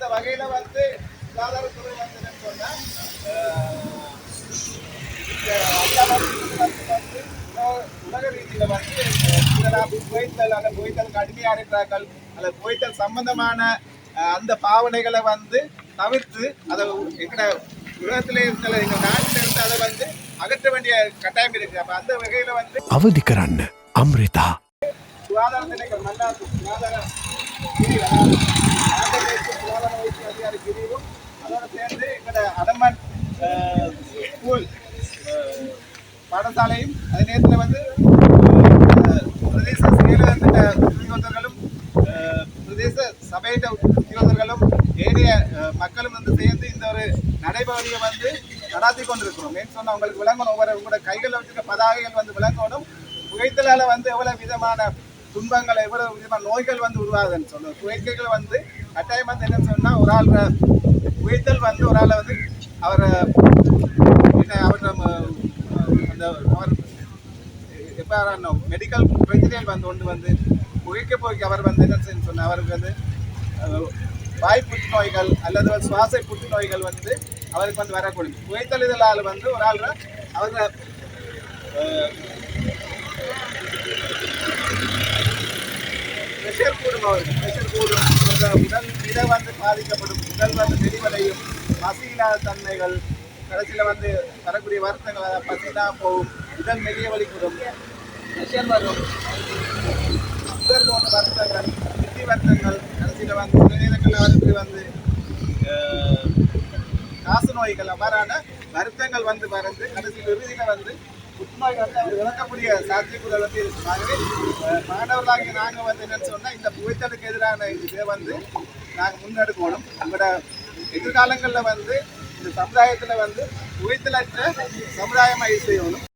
அந்த வகையில வந்து சுகாதாரத்துறை வந்து என்னன்னு சொன்னா உலக ரீதியில வந்து புகைத்தல் அந்த புகைத்தல் கடுமையா இருக்கிறார்கள் அல்லது புகைத்தல் சம்பந்தமான அந்த பாவனைகளை வந்து தவிர்த்து அதை எங்கட உலகத்திலே இருக்கிற எங்க நாட்டில இருந்து அதை வந்து அகற்ற வேண்டிய கட்டாயம் இருக்கு. அப்ப அந்த வகையில வந்து அவதிகரன் அம்ரிதா சுகாதார நிலைகள் நல்லா சுகாதார சுகாதார வைத்திய அதிகாரி பிரிவும் அதோட சேர்ந்து எங்கட அடமன் ஸ்கூல் பாடசாலையும் அதே நேரத்தில் வந்து பிரதேச செயலகத்திட்ட உத்தியோகர்களும் பிரதேச சபையிட்ட உத்தியோகர்களும் ஏனைய மக்களும் வந்து சேர்ந்து இந்த ஒரு நடைபவனியை வந்து நடாத்தி கொண்டிருக்கிறோம். ஏன்னு சொன்னால் உங்களுக்கு விளங்கணும், உங்களோட கைகளில் வச்சுருக்க பதாகைகள் வந்து விளங்கணும். புகைத்தலால் வந்து எவ்வளவு விதமான துன்பங்கள் எவ்வளவு விதமான நோய்கள் வந்து உருவாகுதுன்னு சொல்லுவோம். புகைக்கைகள் வந்து கட்டாயம் வந்து என்னன்னு சொன்னால் ஒரு ஆள் புகைத்தல் வந்து ஒரு ஆளை வந்து அவரை அவர் அந்த அவர் எவ்வாறான மெடிக்கல் பிரச்சனைகள் வந்து ஒன்று வந்து புகைக்க போய்க்கு அவர் வந்து என்ன சொன்ன அவருக்கு வந்து வாய் புற்றுநோய்கள் அல்லது சுவாச புற்றுநோய்கள் வந்து அவருக்கு வந்து வரக்கூடிய புகைத்தலிதலால் வந்து ஒரு ஆள் அவங்க ப்ரெஷர் கூடும், அவருக்கு ப்ரெஷர் கூடும், உடல் இதை வந்து பாதிக்கப்படும், உடல் வந்து நெறிவடையும், பசியில்லாத தன்மைகள், கடைசியில் வந்து வரக்கூடிய வருத்தங்கள் பசினா போகும், உடல் மெலிய வலிக்கூடும், ப்ரெஷர் வரும், சுகர் போன்ற வருத்தங்கள், நிதி வருத்தங்கள், கடைசியில் வந்து சில நேரங்களில் வந்து காசு நோய்கள் அவ்வாறான வருத்தங்கள் வந்து மறந்து கடைசியில் இறுதியில் வந்து புற்றுநோய் வந்து அவர் இழக்கக்கூடிய சாத்தியக்கூறுகள் வந்து இருக்கும். ஆகவே மாணவர்களாகிய நாங்கள் வந்து என்னன்னு சொன்னால் இந்த புகைத்தலுக்கு எதிரான இதை வந்து நாங்கள் முன்னெடுக்கணும். நம்மளோட எதிர்காலங்களில் வந்து இந்த சமுதாயத்தில் வந்து புகைத்தலற்ற சமுதாயமாக செய்யணும்.